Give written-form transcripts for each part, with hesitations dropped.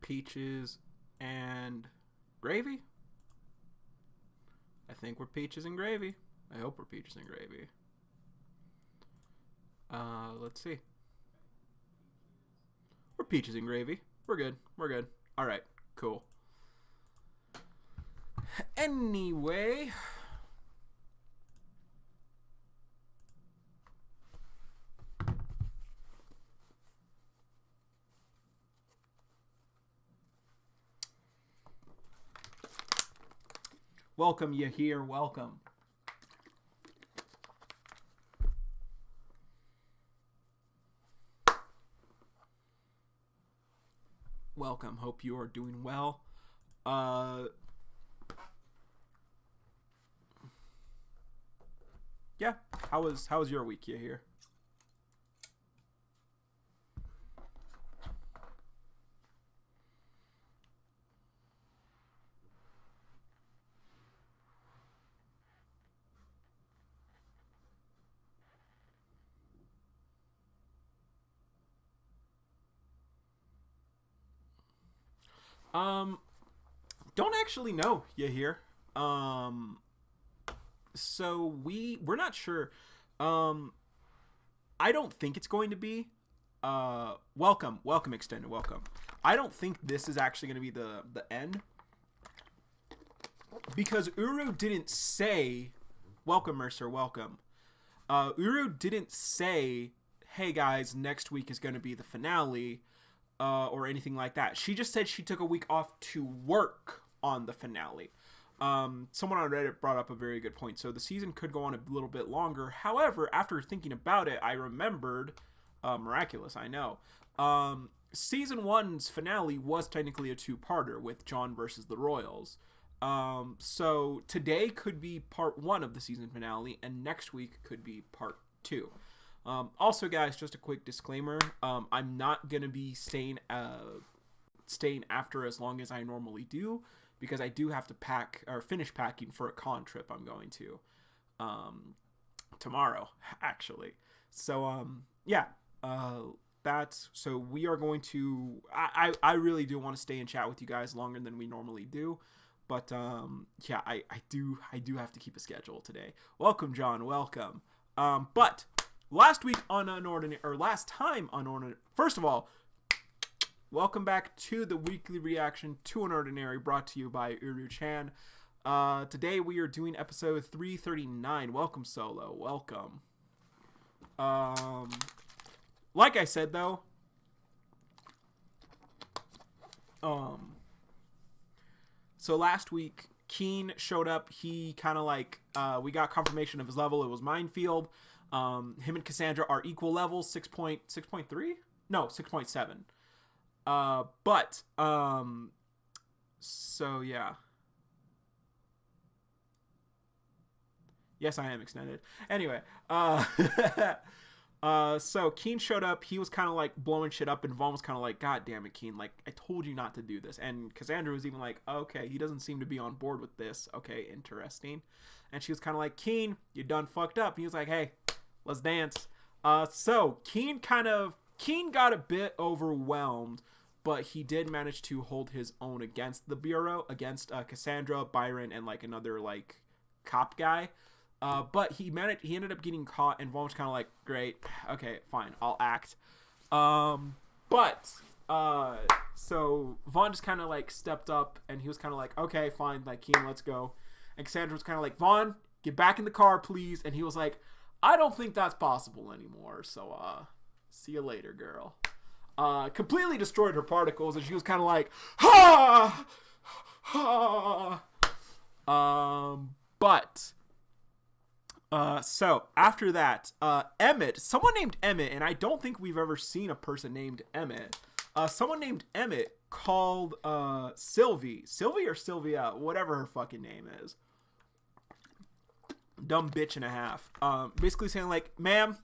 peaches and gravy. I think we're peaches and gravy. I hope we're peaches and gravy. Let's see. We're peaches and gravy. We're good. We're good. All right. Cool. Anyway. Welcome, you here. Welcome. Welcome. Hope you are doing well. Yeah. How was your week, you here? Don't actually know, you here. So we're not sure. I don't think it's going to be. Welcome, extended, welcome. I don't think this is actually going to be the end, because Uru didn't say, welcome Mercer, welcome. Uru didn't say, hey guys, next week is going to be the finale, or anything like that. She just said she took a week off to work on the finale. Someone on Reddit brought up a very good point. So the season could go on a little bit longer. However, after thinking about it, I remembered, miraculous, I know. Season 1's finale was technically a two-parter with John versus the Royals. So today could be part 1 of the season finale, and next week could be part 2. Also, guys, just a quick disclaimer. I'm not going to be staying after as long as I normally do, because I do have to pack or finish packing for a con trip I'm going to tomorrow, actually. So, yeah, so we are going to, I really do want to stay and chat with you guys longer than we normally do. But, yeah, I do have to keep a schedule today. Welcome, John. Welcome. But last week on UnOrdinary, or last time on UnOrdinary, first of all, welcome back to the weekly reaction to UnOrdinary, brought to you by Uru-chan. Today we are doing episode 339. Welcome, Solo. Welcome. Like I said, though, so last week, Keen showed up. He kind of like, we got confirmation of his level. It was Minefield. Him and Cassandra are equal levels, 6.3? No, 6.7. But, so yeah. Yes, I am extended. Anyway, so Keen showed up. He was kind of like blowing shit up, and Vaughn was kind of like, God damn it, Keen, like, I told you not to do this. And Cassandra was even like, okay, he doesn't seem to be on board with this. Okay, interesting. And she was kind of like, Keen, you done fucked up. And he was like, hey, let's dance. So Keen got a bit overwhelmed, but he did manage to hold his own against the Bureau, against Cassandra, Byron, and like another like cop guy. But he ended up getting caught, and Vaughn was kind of like, great, okay, fine, I'll act. So Vaughn just kind of like stepped up, and he was kind of like, okay, fine, like, Keen, let's go. And Cassandra was kind of like, Vaughn, get back in the car, please. And he was like, I don't think that's possible anymore, so see you later, girl. Completely destroyed her particles, and she was kind of like, ha, ha. So after that, Emmett, someone named Emmett, and I don't think we've ever seen a person named Emmett. Someone named Emmett called Sylvie or Sylvia, whatever her fucking name is. Dumb bitch and a half. Basically saying like, ma'am,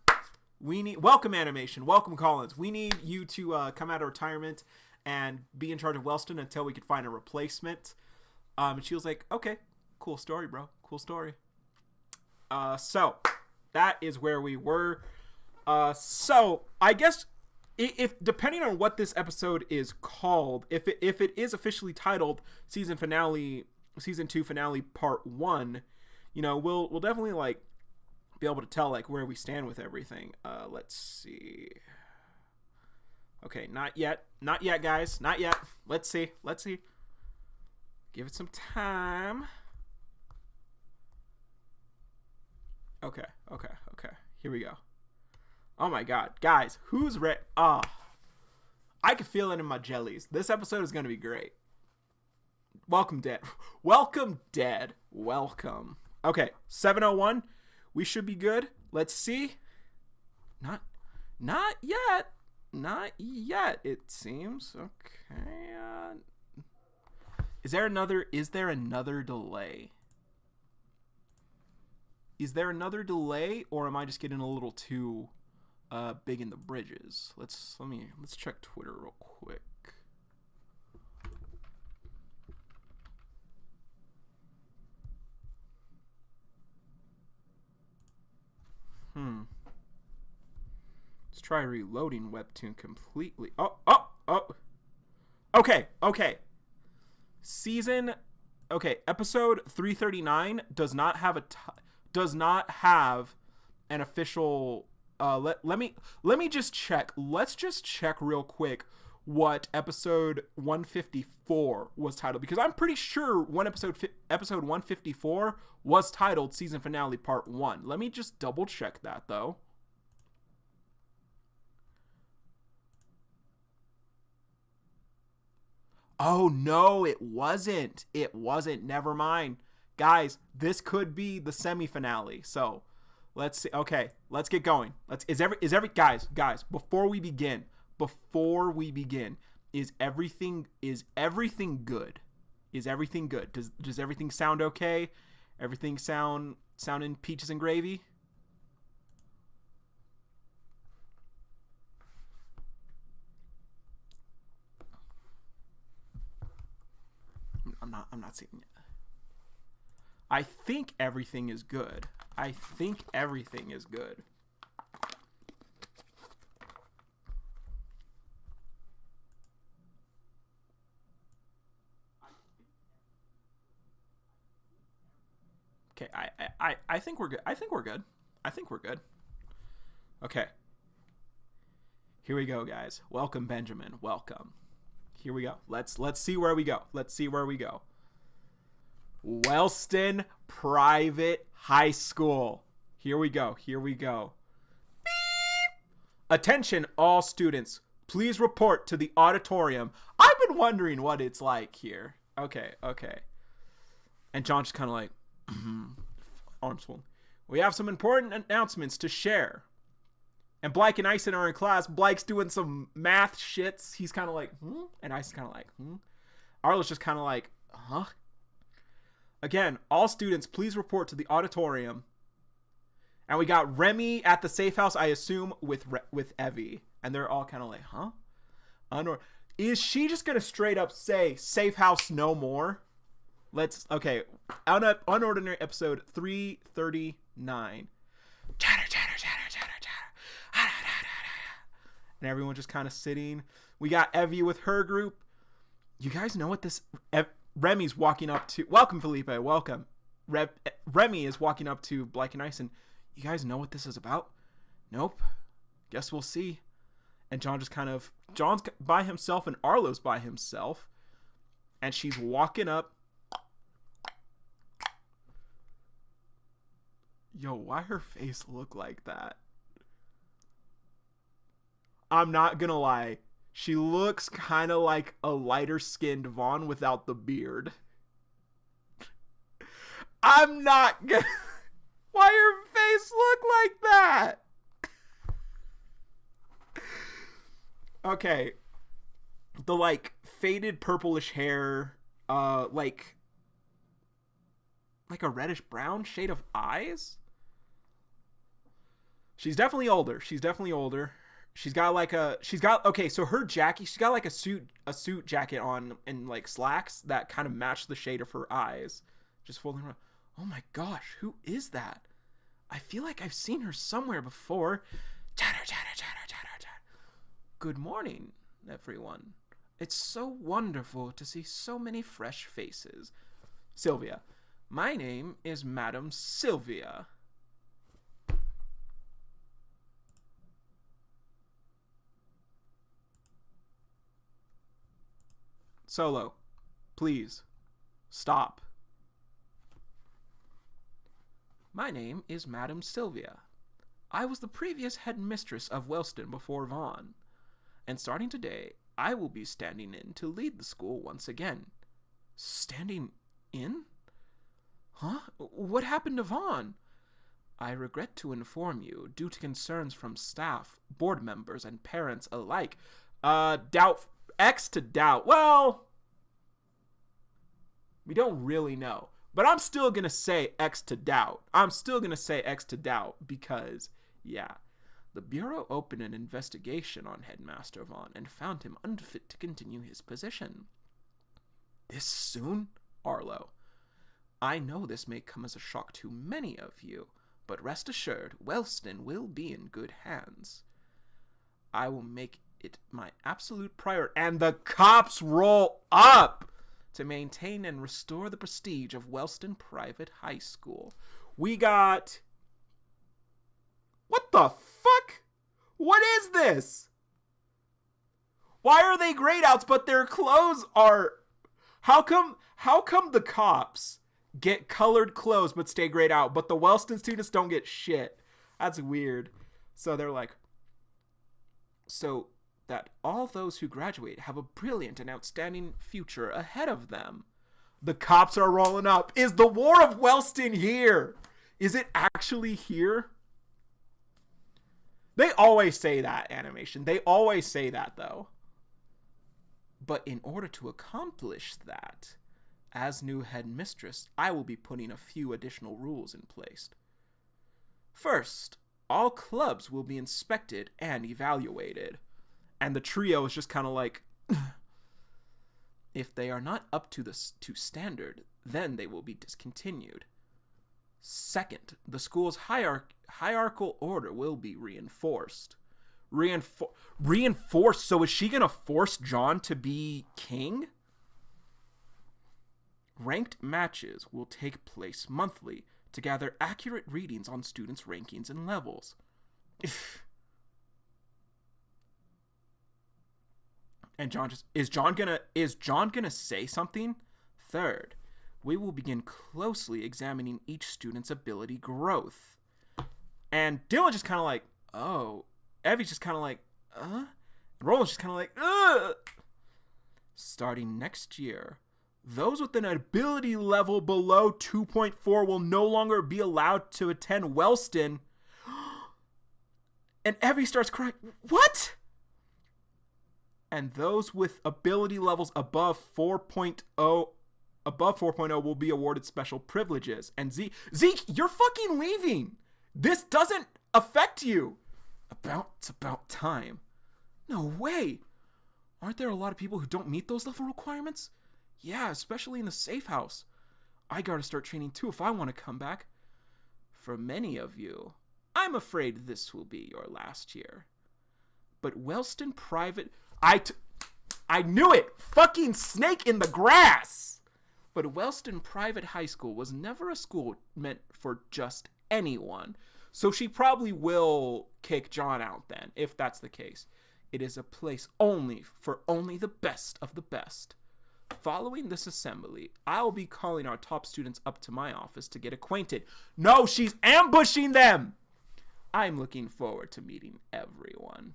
we need welcome animation, welcome Collins. We need you to come out of retirement and be in charge of Wellston until we could find a replacement. And she was like, okay, cool story, bro. Cool story. So that is where we were. So I guess if depending on what this episode is called, if it is officially titled season 2 finale part 1, you know, we'll definitely like be able to tell like where we stand with everything. Let's see. Okay, not yet, guys, not yet. Let's see. Give it some time. Okay. Here we go. Oh my god, guys, who's ready? I can feel it in my jellies. This episode is going to be great. Welcome, Dead. Welcome. Okay, 7:01. We should be good. Let's see. Not yet. Not yet, it seems. Okay. Is there another delay? Is there another delay, or am I just getting a little too big in the bridges? Let's check Twitter real quick. Let's try reloading Webtoon completely. Oh. Okay. Episode 339 does not have an official. Let me just check. Let's just check real quick what episode 154 was titled, because I'm pretty sure episode 154 was titled season finale part 1. Let me just double check that though. Oh no, it wasn't. Never mind. Guys, this could be the semi-finale. So, let's see. Okay, let's get going. Guys, before we begin, is everything good? Is everything good? Does everything sound okay? Everything sound in peaches and gravy? I'm not seeing it. I think everything is good. Okay, I think we're good. I think we're good. Okay. Here we go, guys. Welcome, Benjamin. Welcome. Here we go. Let's see where we go. Wellston Private High School. Here we go. Beep. Attention, all students. Please report to the auditorium. I've been wondering what it's like here. Okay. And John's just kind of like, arms full. We have some important announcements to share. And Blake and Ison are in class. Blake's doing some math shits. He's kind of like, And Ison's kind of like, Arlo's just kind of like, huh? Again, all students, please report to the auditorium. And we got Remy at the safe house, I assume, with Evie. And they're all kind of like, huh? Is she just going to straight up say, safe house no more? Okay. UnOrdinary episode 339. Chatter. And everyone just kind of sitting. We got Evie with her group. You guys know what this... Remy's walking up to... Welcome, Felipe. Welcome. Remy is walking up to Blake and Ison. You guys know what this is about? Nope. Guess we'll see. And John's by himself and Arlo's by himself. And she's walking up. Yo, why her face look like that? I'm not gonna lie. She looks kind of like a lighter-skinned Vaughn without the beard. I'm not gonna... Why her face look like that? Okay. The, like, faded purplish hair, like a reddish-brown shade of eyes? She's definitely older. Okay, so her jacket, she's got like a suit jacket on and like slacks that kind of match the shade of her eyes. Just folding around. Oh my gosh, who is that? I feel like I've seen her somewhere before. Chatter. Good morning, everyone. It's so wonderful to see so many fresh faces. Sylvia. My name is Madam Sylvia. Solo, please, stop. My name is Madam Sylvia. I was the previous headmistress of Wellston before Vaughn, and starting today, I will be standing in to lead the school once again. Standing in? Huh? What happened to Vaughn? I regret to inform you, due to concerns from staff, board members, and parents alike, doubt... X to doubt. Well, we don't really know. But I'm still going to say X to doubt. Because, yeah, the Bureau opened an investigation on Headmaster Vaughn and found him unfit to continue his position. This soon? Arlo. I know this may come as a shock to many of you, but rest assured, Wellston will be in good hands. I will make it my absolute priority, and the cops roll up, to maintain and restore the prestige of Wellston Private High School. We got... What the fuck? What is this? Why are they grayed outs, but their clothes are... How come the cops get colored clothes but stay grayed out, but the Wellston students don't get shit? That's weird. So they're like... So that all those who graduate have a brilliant and outstanding future ahead of them. The cops are rolling up. Is the War of Wellston here? Is it actually here? They always say that, animation. They always say that, though. But in order to accomplish that, as new headmistress, I will be putting a few additional rules in place. First, all clubs will be inspected and evaluated. And the trio is just kind of like, if they are not up to standard, then they will be discontinued. Second, the school's hierarchical order will be reinforced. Reinforced? So is she going to force John to be king? Ranked matches will take place monthly to gather accurate readings on students' rankings and levels. And is John gonna say something? Third, we will begin closely examining each student's ability growth. And Dylan's just kind of like, oh. Evie's just kind of like, And Roland's just kind of like, Starting next year, those with an ability level below 2.4 will no longer be allowed to attend Wellston. And Evie starts crying. What? And those with ability levels above 4.0 will be awarded special privileges. And Zeke, you're fucking leaving. This doesn't affect you. It's about time. No way. Aren't there a lot of people who don't meet those level requirements? Yeah, especially in the safe house. I gotta start training too if I want to come back. For many of you, I'm afraid this will be your last year. But Wellston Private... I knew it! Fucking snake in the grass! But Wellston Private High School was never a school meant for just anyone. So she probably will kick John out then, if that's the case. It is a place for only the best of the best. Following this assembly, I'll be calling our top students up to my office to get acquainted. No, she's ambushing them! I'm looking forward to meeting everyone.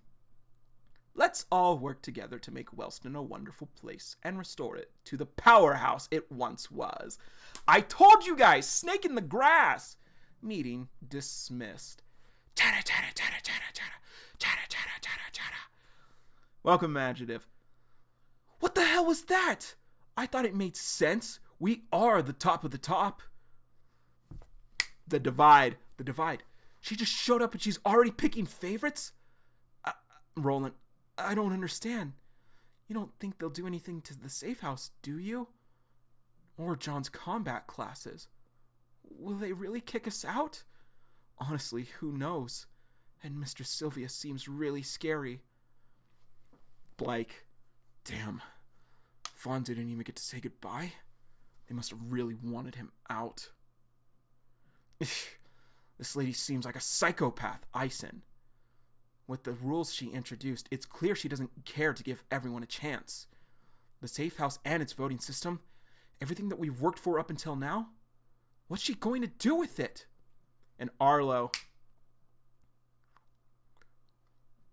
Let's all work together to make Wellston a wonderful place and restore it to the powerhouse it once was. I told you guys, snake in the grass! Meeting dismissed. Chatter, chatter, chatter, chatter, chatter, chatter, chatter, chatter, chatter. Welcome, Adjective. What the hell was that? I thought it made sense. We are the top of the top. The divide. She just showed up and she's already picking favorites? Roland, I don't understand. You don't think they'll do anything to the safe house, do you? Or John's combat classes? Will they really kick us out? Honestly, who knows? And Mr. Sylvia seems really scary. Blake. Damn. Vaughn didn't even get to say goodbye. They must have really wanted him out. This lady seems like a psychopath, Ison. With the rules she introduced, it's clear she doesn't care to give everyone a chance. The safe house and its voting system, everything that we've worked for up until now, what's she going to do with it? And Arlo.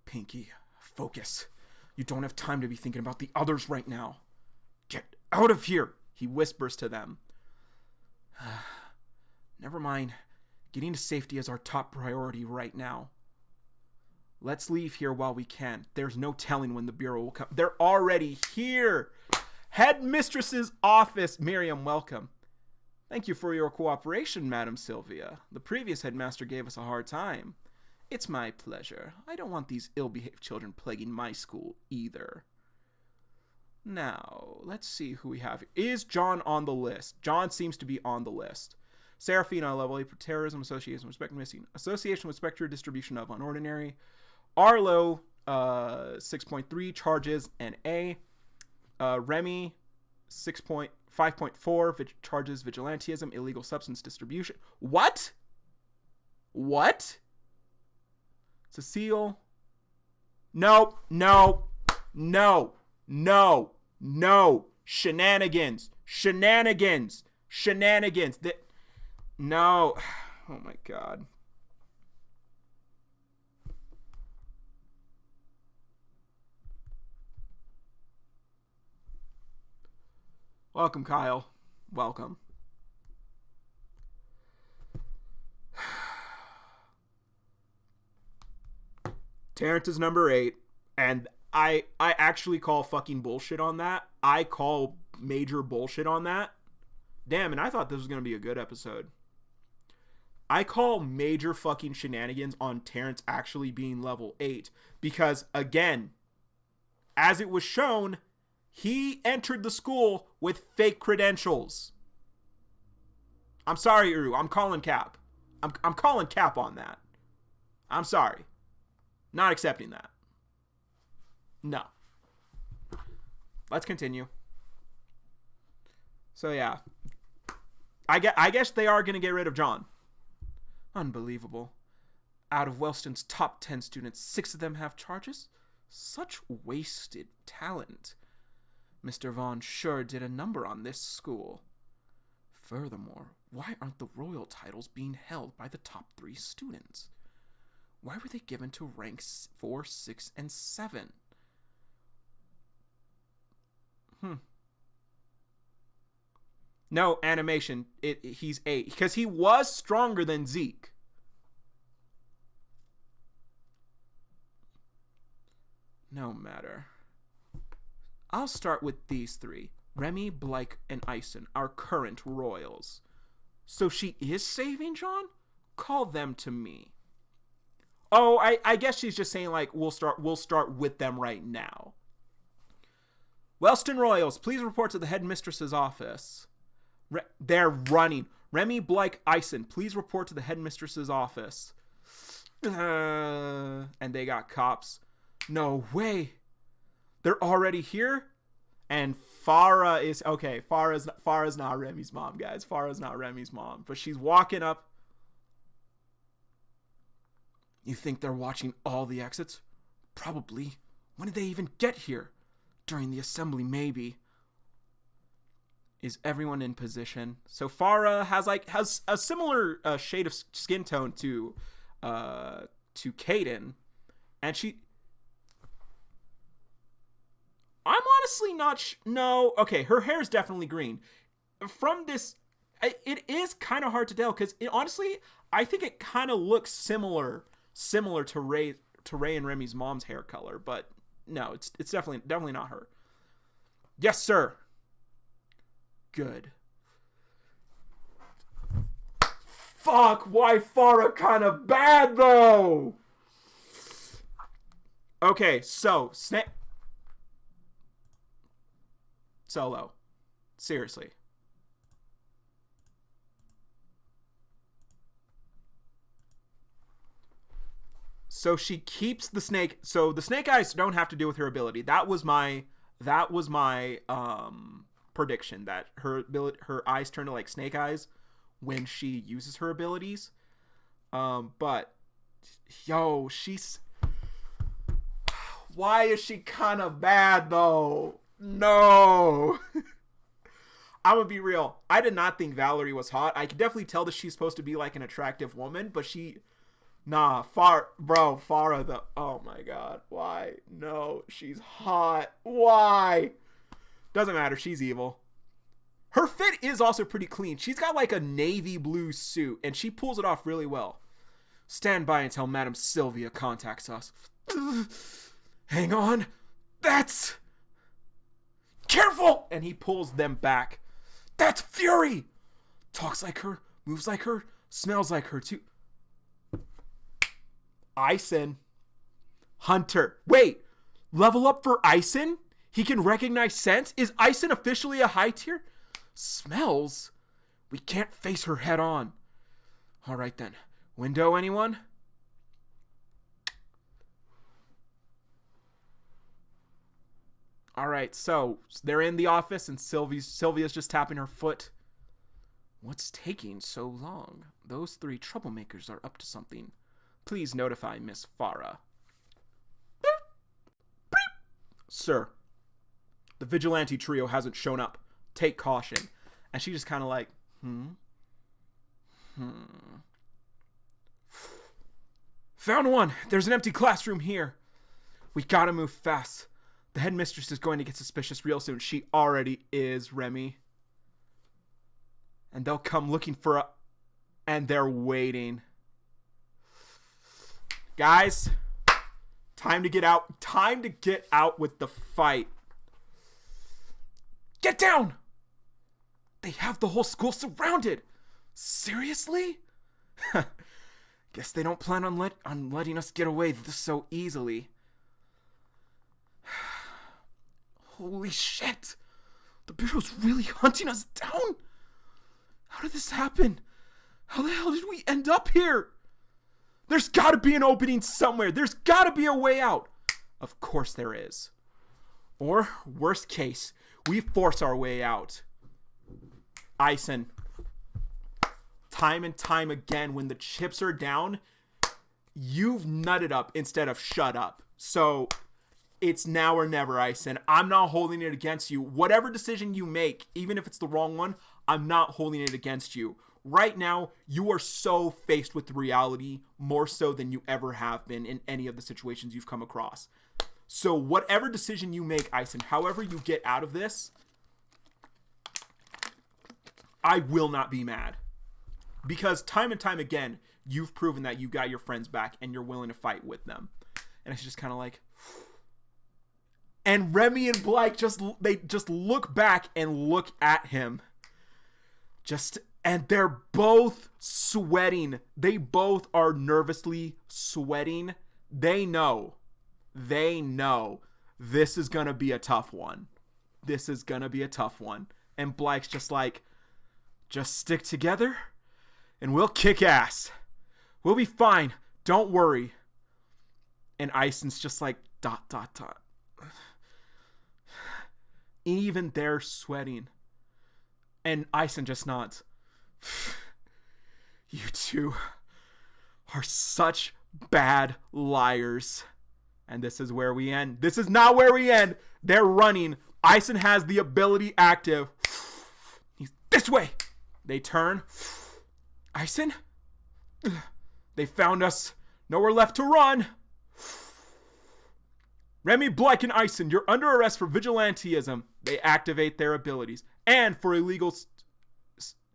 Pinky, focus. You don't have time to be thinking about the others right now. Get out of here, he whispers to them. Never mind. Getting to safety is our top priority right now. Let's leave here while we can. There's no telling when the Bureau will come. They're already here. Headmistress's office. Miriam, welcome. Thank you for your cooperation, Madam Sylvia. The previous headmaster gave us a hard time. It's my pleasure. I don't want these ill-behaved children plaguing my school either. Now, let's see who we have here. Is John on the list? John seems to be on the list. Serafina, level 8 for terrorism, association with spectrum missing, association with spectre, distribution of unordinary. Arlo, 6.3, charges and A. Remy, 5.4, charges vigilantism, illegal substance distribution. What? What? Cecile? No. Shenanigans. No. Oh my God. Welcome, Kyle. Welcome. Terrence is number 8, and I actually call fucking bullshit on that. I call major bullshit on that. Damn, and I thought this was going to be a good episode. I call major fucking shenanigans on Terrence actually being level 8 because, again, as it was shown, he entered the school with fake credentials. I'm sorry, Uru. I'm calling cap. I'm calling cap on that. I'm sorry. Not accepting that. No. Let's continue. So yeah. I guess they are going to get rid of John. Unbelievable. Out of Wellston's top 10 students, 6 of them have charges? Such wasted talent. Mr. Vaughn sure did a number on this school. Furthermore, why aren't the royal titles being held by the top 3 students? Why were they given to ranks 4, 6, and 7? No, animation. He's 8. Because he was stronger than Zeke. No matter. I'll start with these 3. Remy, Blake, and Ison, our current royals. So she is saving John? Call them to me. Oh, I guess she's just saying, like, we'll start with them right now. Wellston Royals, please report to the headmistress's office. They're running. Remy, Blake, Ison, please report to the headmistress's office. And they got cops. No way. They're already here? And Farah is... Okay, Farah's not Remy's mom, guys. Farah's not Remy's mom. But she's walking up. You think they're watching all the exits? Probably. When did they even get here? During the assembly, maybe. Is everyone in position? So Farah has a similar shade of skin tone to Kaden, and I'm honestly not. No, okay, her hair is definitely green. From this, it is kind of hard to tell because honestly, I think it kind of looks similar to Ray and Remy's mom's hair color, but no, it's definitely not her. Yes, sir. Good. Fuck, why Farah kind of bad though? Okay, so Solo. Seriously. So she keeps the snake. So the snake eyes don't have to do with her ability. That was my prediction, that her eyes turn to like snake eyes when she uses her abilities. But yo, why is she kind of bad though? No. I'm gonna be real. I did not think Valerie was hot. I could definitely tell that she's supposed to be like an attractive woman, but Farah oh my god, why? No, she's hot. Why? Doesn't matter, she's evil. Her fit is also pretty clean. She's got like a navy blue suit, and she pulls it off really well. Stand by until Madame Sylvia contacts us. Hang on. That's... Careful! And he pulls them back. That's Fury! Talks like her, moves like her, smells like her too. Ison. Hunter. Wait, level up for Ison? He can recognize scents? Is Ison officially a high tier? Smells? We can't face her head on. Alright then. Window, anyone? Alright, so they're in the office and Sylvia's just tapping her foot. What's taking so long? Those three troublemakers are up to something. Please notify Miss Farah. Sir, the vigilante trio hasn't shown up. Take caution. And she just kind of like, Found one. There's an empty classroom here. We gotta move fast. The headmistress is going to get suspicious real soon. She already is, Remy. And they'll come looking for and they're waiting. Guys, time to get out. Time to get out with the fight. Get down! They have the whole school surrounded. Seriously? Guess they don't plan on letting us get away this so easily. Holy shit! The Bureau's really hunting us down? How did this happen? How the hell did we end up here? There's gotta be an opening somewhere. There's gotta be a way out. Of course there is. Or, worst case, we force our way out. Ison. Time and time again, when the chips are down, you've nutted up instead of shut up. So... it's now or never, Ison. I'm not holding it against you. Whatever decision you make, even if it's the wrong one, I'm not holding it against you. Right now, you are so faced with reality, more so than you ever have been in any of the situations you've come across. So whatever decision you make, Ison, however you get out of this, I will not be mad. Because time and time again, you've proven that you got your friends back and you're willing to fight with them. And it's just kind of like... And Remy and Blake just look back and look at him. And they're both sweating. They both are nervously sweating. They know this is going to be a tough one. This is going to be a tough one. And Blake's just like, just stick together and we'll kick ass. We'll be fine. Don't worry. And Ison's just like, ... Even they're sweating. And Ison just nods. You two are such bad liars. And this is where we end. This is not where we end. They're running. Ison has the ability active. He's this way. They turn. Ison? They found us. Nowhere left to run. Remy, Blake, and Ison, you're under arrest for vigilantism. They activate their abilities. And for illegal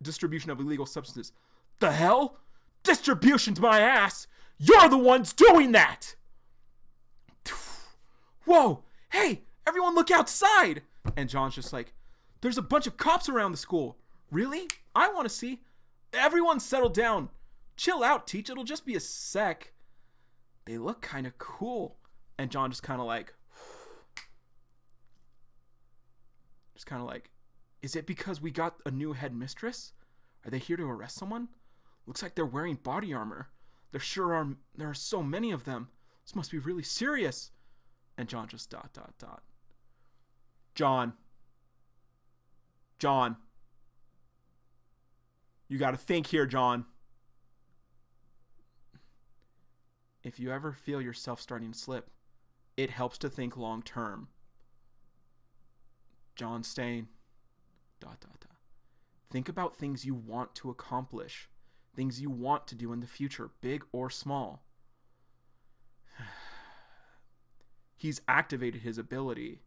distribution of illegal substances. The hell? Distribution's my ass. You're the ones doing that. Whoa. Hey, everyone look outside. And John's just like, there's a bunch of cops around the school. Really? I want to see. Everyone settle down. Chill out, Teach. It'll just be a sec. They look kind of cool. And John just kind of like, is it because we got a new headmistress? Are they here to arrest someone? Looks like they're wearing body armor. There are so many of them. This must be really serious. And John just ... John. You got to think here, John. If you ever feel yourself starting to slip, it helps to think long term. John Stain. ... Think about things you want to accomplish. Things you want to do in the future, big or small. He's activated his ability.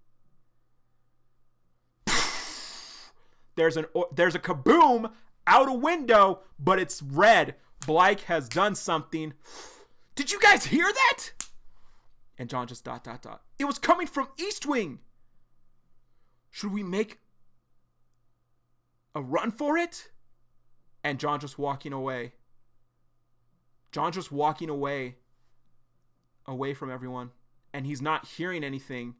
There's a kaboom out a window, but it's red. Blyke has done something. Did you guys hear that? And John just ... It was coming from East Wing. Should we make a run for it? And John just walking away. John just walking away from everyone. And he's not hearing anything.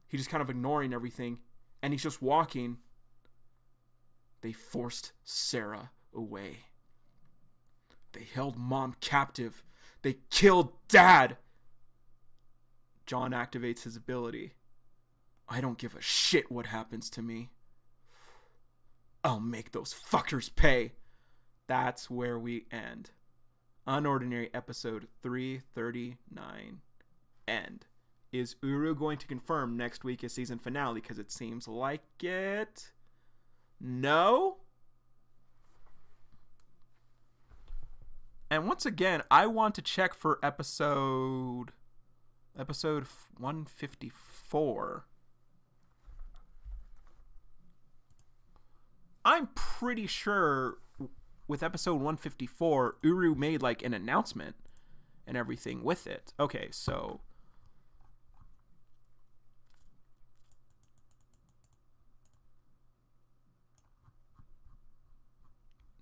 He's just kind of ignoring everything. And he's just walking. They forced Sarah away. They held Mom captive. They killed Dad. John activates his ability. I don't give a shit what happens to me. I'll make those fuckers pay. That's where we end. UnOrdinary episode 339. End. Is Uru going to confirm next week is season finale? Because it seems like it. No? And once again, I want to check for episode 154. I'm pretty sure with episode 154, Uru made like an announcement and everything with it. Okay, so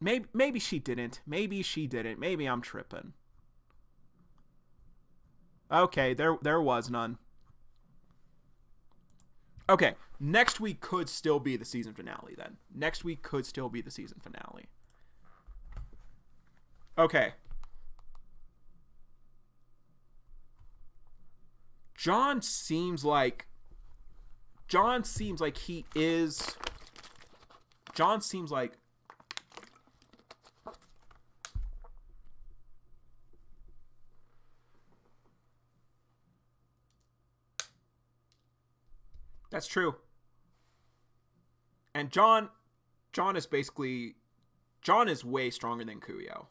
maybe she didn't. Maybe she didn't. Maybe I'm tripping. Okay, there was none. Okay, next week could still be the season finale then. Next week could still be the season finale. Okay. John seems like he is... John seems like... That's true. And John is basically... John is way stronger than Kuyo.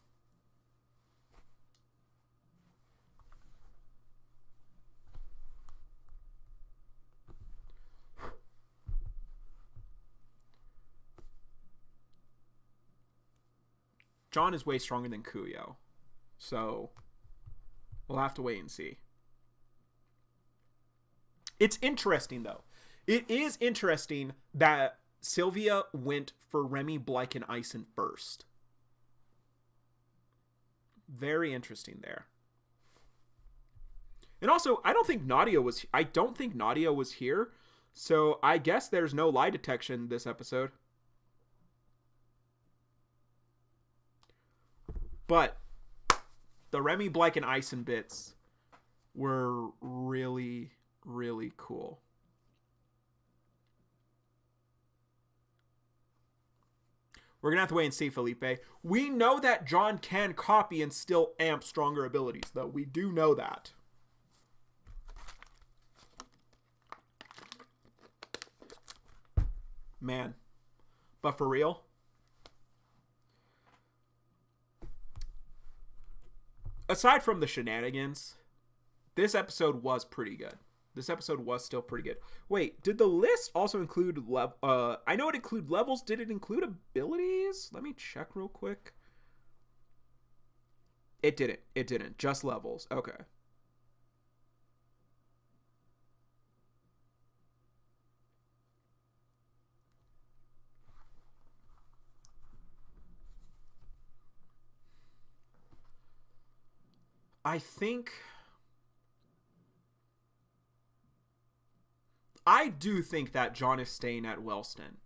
John is way stronger than Kuyo. So, we'll have to wait and see. It's interesting, though. It is interesting that Sylvia went for Remy, Blyke, and Ison first. Very interesting there. And also, I don't think Nadia was here. So, I guess there's no lie detection this episode. But the Remy, Blyke, and Ison bits were really, really cool. We're going to have to wait and see, Felipe. We know that John can copy and still amp stronger abilities, though. We do know that. Man. But for real? Aside from the shenanigans, this episode was pretty good. This episode was still pretty good. Wait, did the list also include I know it included levels. Did it include abilities? Let me check real quick. It didn't. It didn't. Just levels. Okay. I do think that John is staying at Wellston.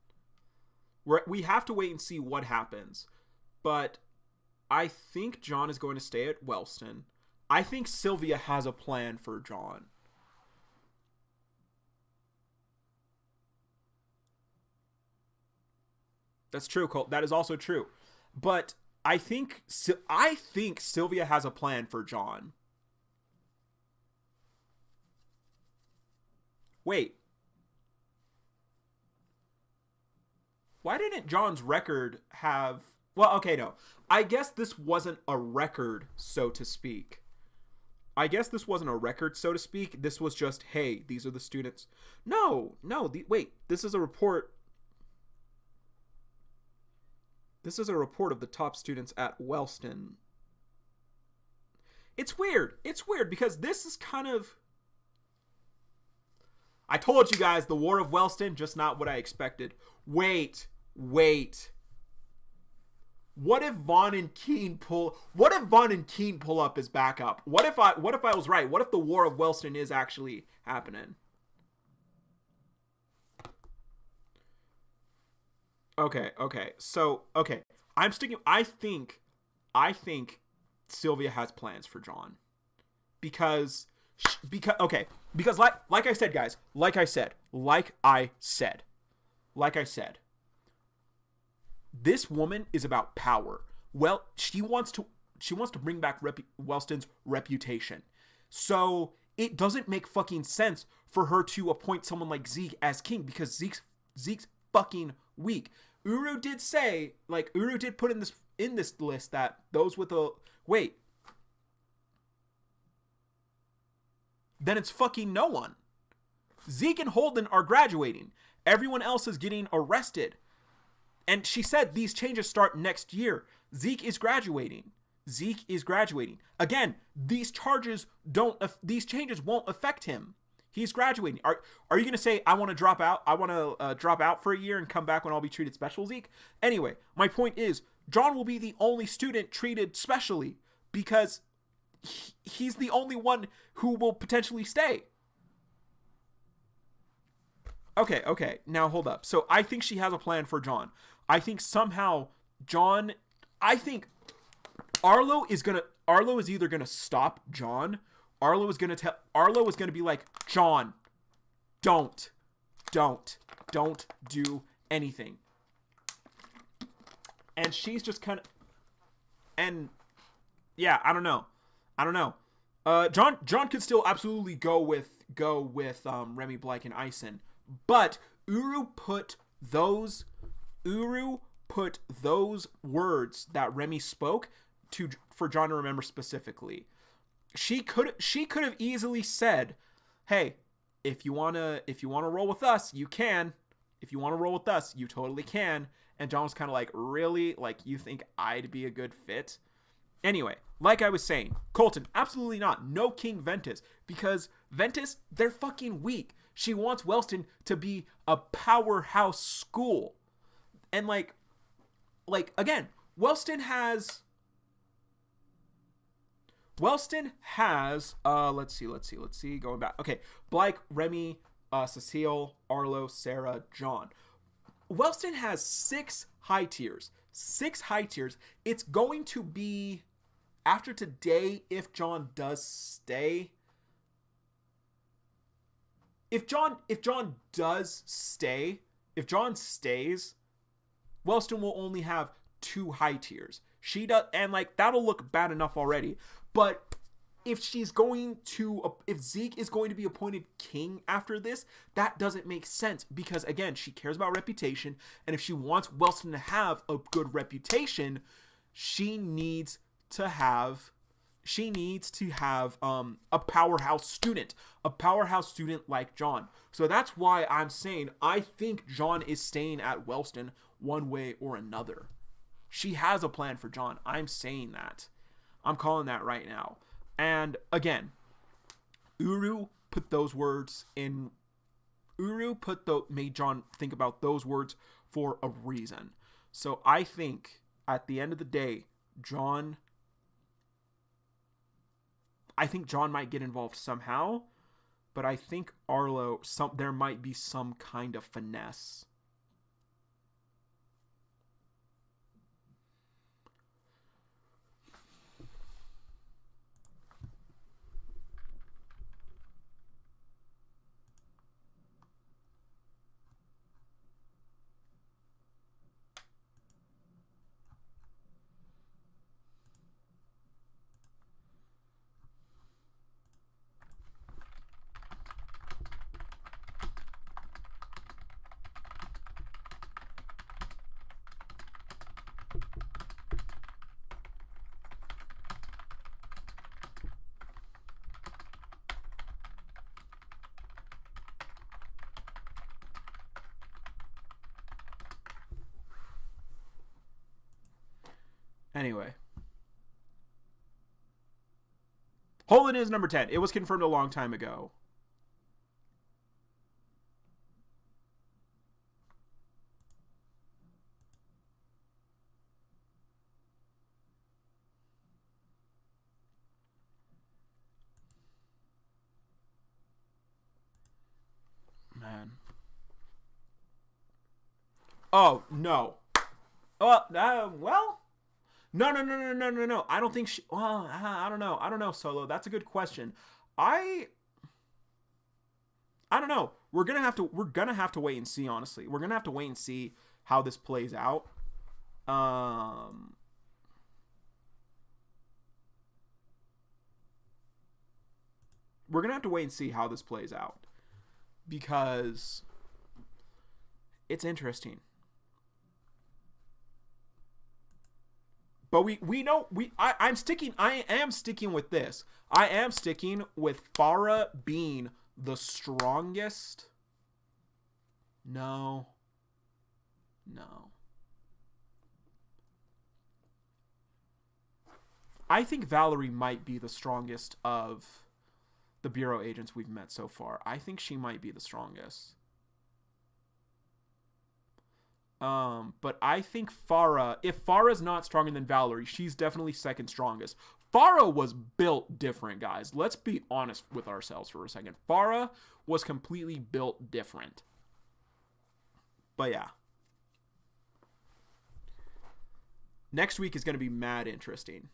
We have to wait and see what happens. But I think John is going to stay at Wellston. I think Sylvia has a plan for John. That's true, Colt. That is also true. But I think Sylvia has a plan for John. Wait, why didn't John's record have? Well, okay, no. I guess this wasn't a record, so to speak. I guess this wasn't a record, so to speak. This was just, hey, these are the students. No, no. Wait, this is a report. This is a report of the top students at Wellston. It's weird. It's weird because this is kind of. I told you guys the War of Wellston, just not what I expected. Wait. What if Vaughn and Keene pull up as backup? What if I was right? What if the War of Wellston is actually happening? Okay. So, okay. I think Sylvia has plans for John. Because like I said, guys, like I said, this woman is about power. Well, she wants to bring back Wellston's reputation. So it doesn't make fucking sense for her to appoint someone like Zeke as king because Zeke's fucking weak. Uru did put in this list that those with a wait. Then it's fucking no one. Zeke and Holden are graduating. Everyone else is getting arrested. And she said these changes start next year. Zeke is graduating. Again, these changes won't affect him. He's graduating. Are you going to say, I want to drop out? I want to drop out for a year and come back when I'll be treated special, Zeke? Anyway, my point is, John will be the only student treated specially because he's the only one who will potentially stay. Okay. Now hold up. So I think she has a plan for John. I think somehow I think Arlo is either gonna stop John. Arlo is gonna be like, John, don't do anything. And she's just kind of, and yeah, I don't know. John could still absolutely go with Remy, Blake, and Ison, but Uru put those words that Remy spoke for John to remember specifically. She could have easily said, "Hey, if you wanna roll with us, you can. If you wanna roll with us, you totally can." And John was kind of like, "Really? Like, you think I'd be a good fit?" Anyway, like I was saying, Colton, absolutely not. No King Ventus, because Ventus, they're fucking weak. She wants Wellston to be a powerhouse school. And like again, Wellston has let's see, going back. Okay, Blake, Remy, Cecile, Arlo, Sarah, John. Wellston has 6 high tiers. It's going to be after today if John does stay. If John stays, Wellston will only have 2 high tiers. She does, and like that'll look bad enough already. But if Zeke is going to be appointed king after this, that doesn't make sense because again, she cares about reputation, and if she wants Wellston to have a good reputation, she needs to have a powerhouse student like John. So that's why I'm saying I think John is staying at Wellston one way or another. She has a plan for John. I'm saying that. I'm calling that right now. And again, Uru put those words in. Made John think about those words for a reason. So I think at the end of the day, John might get involved somehow, but I think Arlo, there might be some kind of finesse. Anyway. Holden is number 10. It was confirmed a long time ago. Man. Oh, no. Well, no. I don't think she. Well, I don't know. I don't know, Solo. That's a good question. I don't know. We're gonna have to wait and see. Honestly, we're gonna have to wait and see how this plays out. We're gonna have to wait and see how this plays out because it's interesting. But I am sticking with this. I am sticking with Farah being the strongest. No. I think Valerie might be the strongest of the Bureau agents we've met so far. I think she might be the strongest. But I think Farah, if Farah's not stronger than Valerie, she's definitely second strongest. Farah was built different, guys. Let's be honest with ourselves for a second. Farah was completely built different. But yeah. Next week is going to be mad interesting.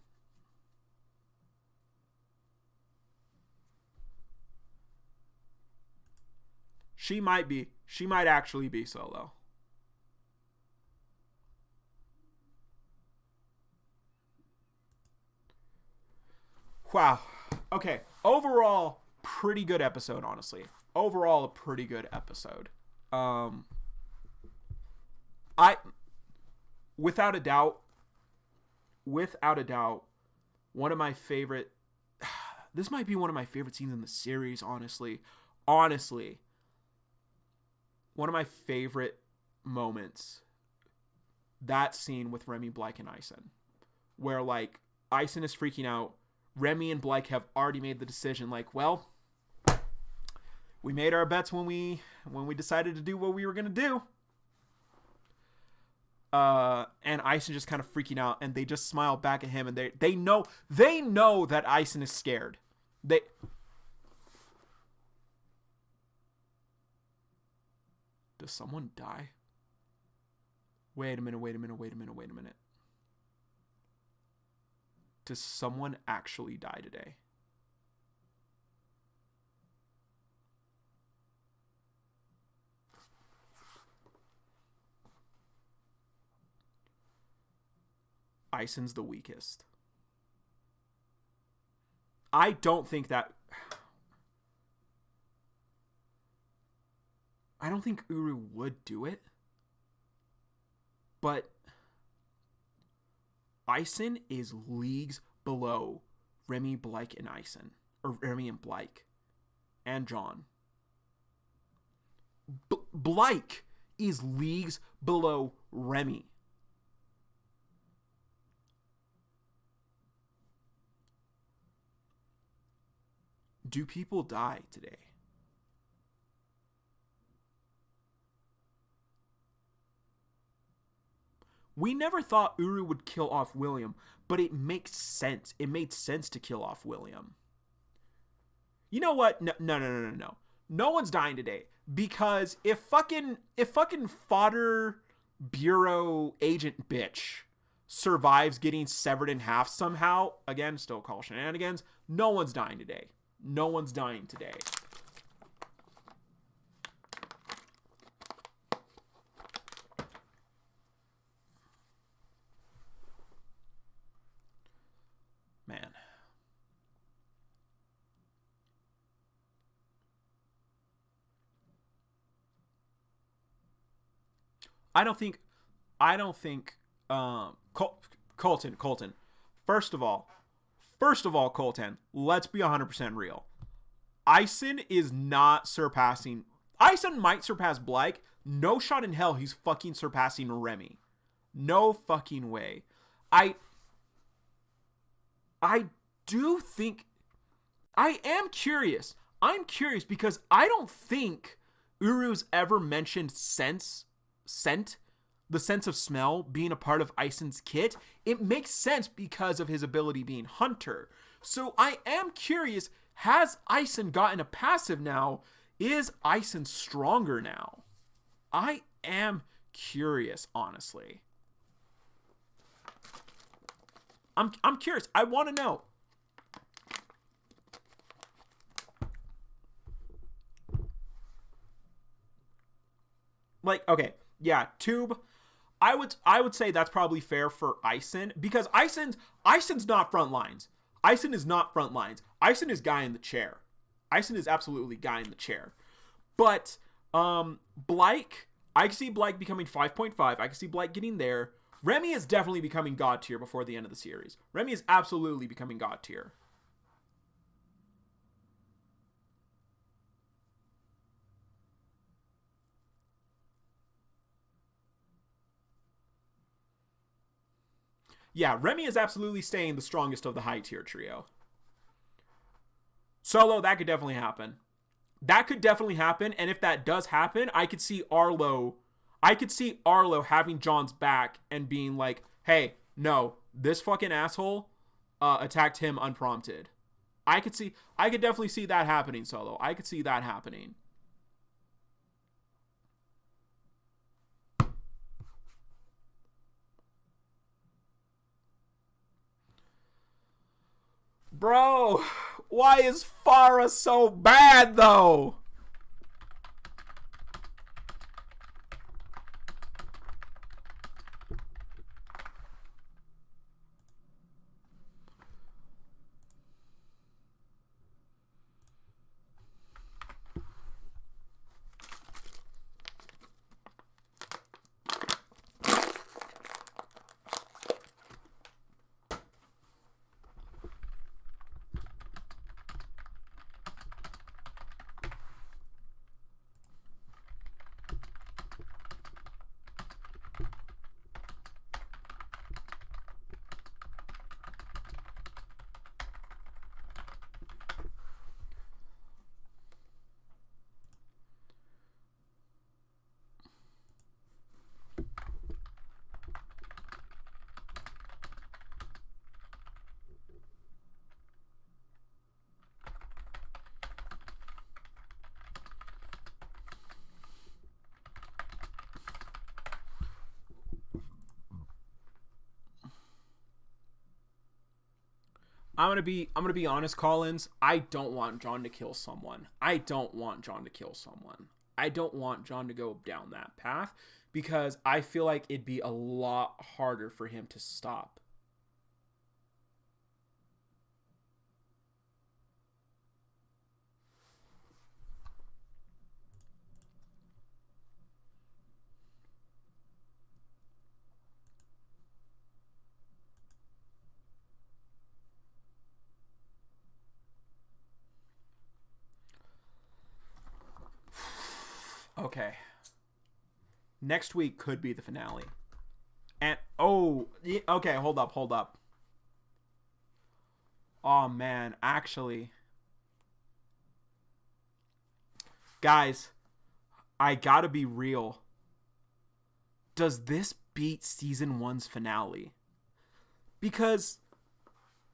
She might actually be Solo. Wow. Okay. Overall, pretty good episode, honestly. Overall, a pretty good episode. Without a doubt, one of my favorite, this might be one of my favorite scenes in the series, honestly. Honestly. One of my favorite moments, that scene with Remy, Blyke, and Ison. Where, like, Ison is freaking out. Remy and Blyke have already made the decision, like, well, we made our bets when we decided to do what we were going to do. And Ison just kind of freaking out, and they just smile back at him, and they know that Ison is scared. Does someone die? Wait a minute. Does someone actually die today? Ison's the weakest. I don't think Uru would do it. But Ison is leagues below Remy, Blyke, and Ison. Or Remy and Blyke. And John. Blyke is leagues below Remy. Do people die today? We never thought Uru would kill off William, but it makes sense. It made sense to kill off William. You know what? No. No one's dying today. Because if fucking fodder bureau agent bitch survives getting severed in half somehow, again, still call shenanigans, no one's dying today. No one's dying today. Man. I don't think Colton. First of all, Colton, let's be 100% real. Ison is not surpassing. Ison might surpass Blyke. No shot in hell he's fucking surpassing Remy. No fucking way. I do think I am curious. I'm curious because I don't think Uru's ever mentioned scent, the sense of smell being a part of Ison's kit. It makes sense because of his ability being hunter. So I am curious, has Ison gotten a passive now? Is Ison stronger now? I am curious, honestly. I'm curious. I want to know. Like, okay, yeah, Tube. I would say that's probably fair for Ison because Ison's not front lines. Ison is not front lines. Ison is guy in the chair. Ison is absolutely guy in the chair. But Blyke, I can see Blyke becoming 5.5. I can see Blyke getting there. Remy is definitely becoming god tier before the end of the series. Remy is absolutely becoming god tier. Yeah, Remy is absolutely staying the strongest of the high tier trio. Solo, that could definitely happen. That could definitely happen, and if that does happen, I could see Arlo having John's back and being like, hey, no, this fucking asshole attacked him unprompted. I could definitely see that happening, Solo. I could see that happening. Bro, why is Farah so bad, though? I'm gonna be honest, Collins. I don't want John to kill someone. I don't want John to go down that path because I feel like it'd be a lot harder for him to stop. Okay. Next week could be the finale. And okay, hold up. Oh man, actually, guys, I gotta be real. Does this beat season 1's finale? Because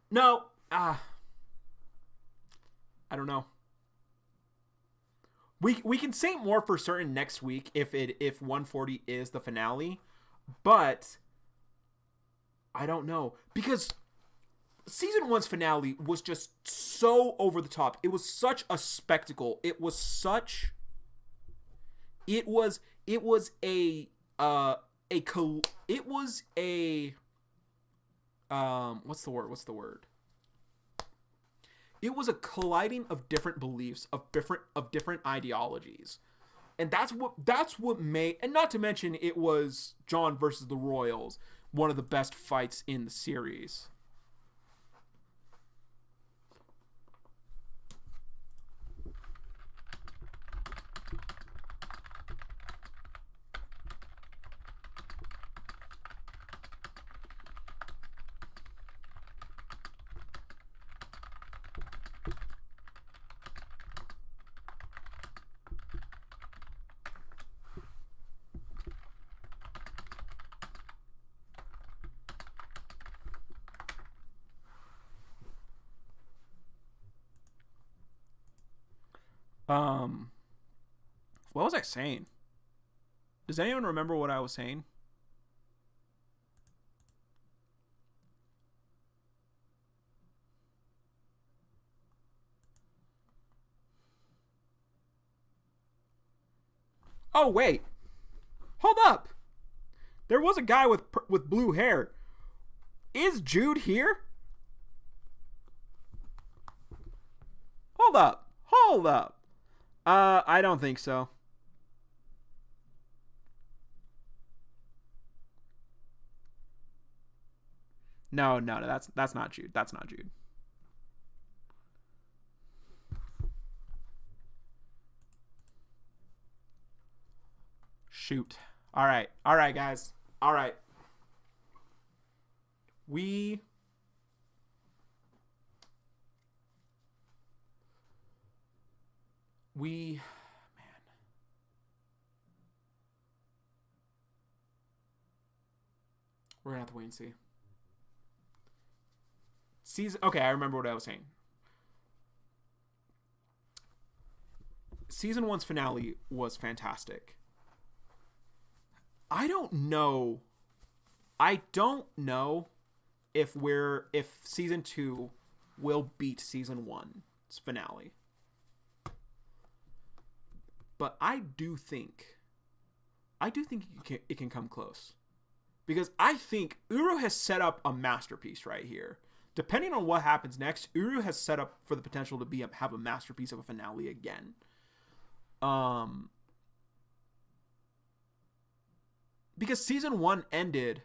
no, I don't know. We can say more for certain next week if 140 is the finale, but I don't know because season 1's finale was just so over the top. It was such a spectacle. It was a what's the word? It was a colliding of different beliefs, of different ideologies. And that's what made, and not to mention it was John versus the Royals, one of the best fights in the series. Um, what was I saying? Does anyone remember what I was saying? Oh wait, hold up. There was a guy with blue hair. Is Jude here? Hold up. Hold up. I don't think so. No, that's not Jude. That's not Jude. Shoot. All right, guys. All right. We man. We're gonna have to wait and see. Season. Okay, I remember what I was saying. Season 1's finale was fantastic. I don't know if season 2 will beat season 1's finale. But I do think it can come close. Because I think Uru has set up a masterpiece right here. Depending on what happens next, Uru has set up for the potential to have a masterpiece of a finale again. Because season 1 ended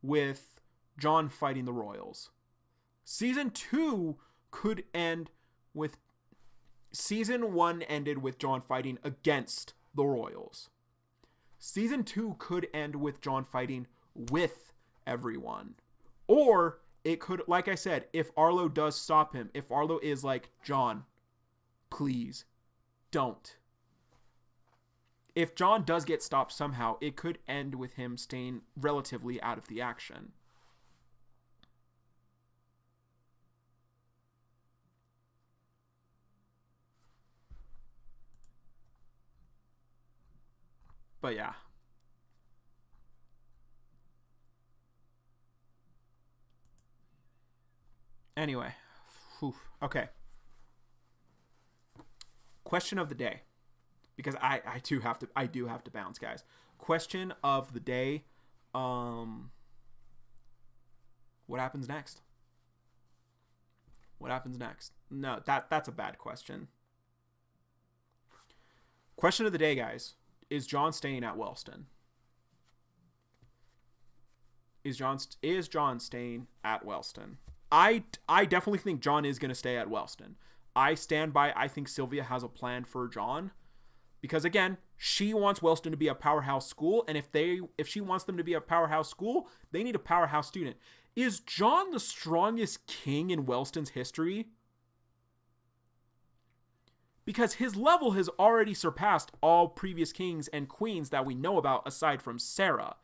with Jon fighting the Royals. Season 2 could end with Season 1 ended with Jon fighting against the Royals. Season 2 could end with Jon fighting with everyone. Or it could, like I said, if Arlo does stop him, if Arlo is like, Jon, please, don't. If Jon does get stopped somehow, it could end with him staying relatively out of the action. But yeah. Anyway. Whew. Okay. Question of the day. Because I do have to bounce, guys. Question of the day. What happens next? What happens next? No, that's a bad question. Question of the day, guys. Is Jon staying at Wellston? Is Jon staying at Wellston? I definitely think Jon is going to stay at Wellston. I stand by. I think Sylvia has a plan for Jon, because again, she wants Wellston to be a powerhouse school, and if she wants them to be a powerhouse school, they need a powerhouse student. Is Jon the strongest king in Wellston's history? Because his level has already surpassed all previous kings and queens that we know about aside from Sarah.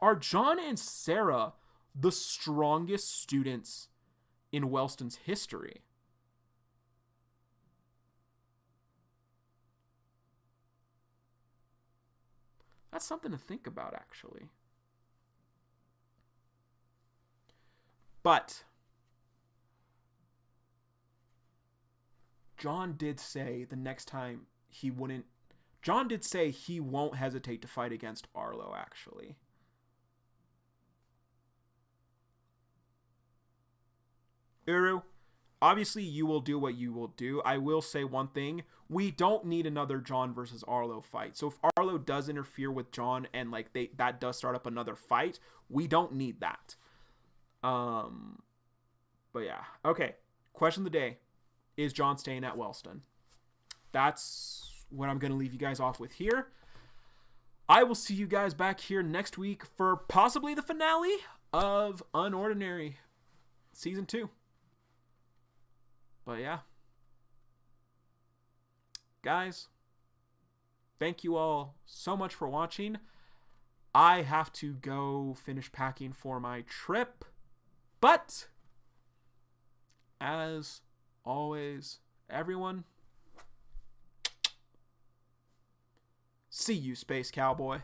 Are Jon and Sarah the strongest students in Wellston's history? That's something to think about, actually. But Jon did say the next time he wouldn't... Jon did say he won't hesitate to fight against Arlo, actually. Uru, obviously you will do what you will do. I will say one thing. We don't need another Jon versus Arlo fight. So if Arlo does interfere with Jon and like that does start up another fight, we don't need that. But yeah. Okay. Question of the day. Is Jon staying at Wellston? That's what I'm going to leave you guys off with here. I will see you guys back here next week for possibly the finale of UnOrdinary Season 2. But yeah. Guys, thank you all so much for watching. I have to go finish packing for my trip. But as always, everyone, see you, Space Cowboy.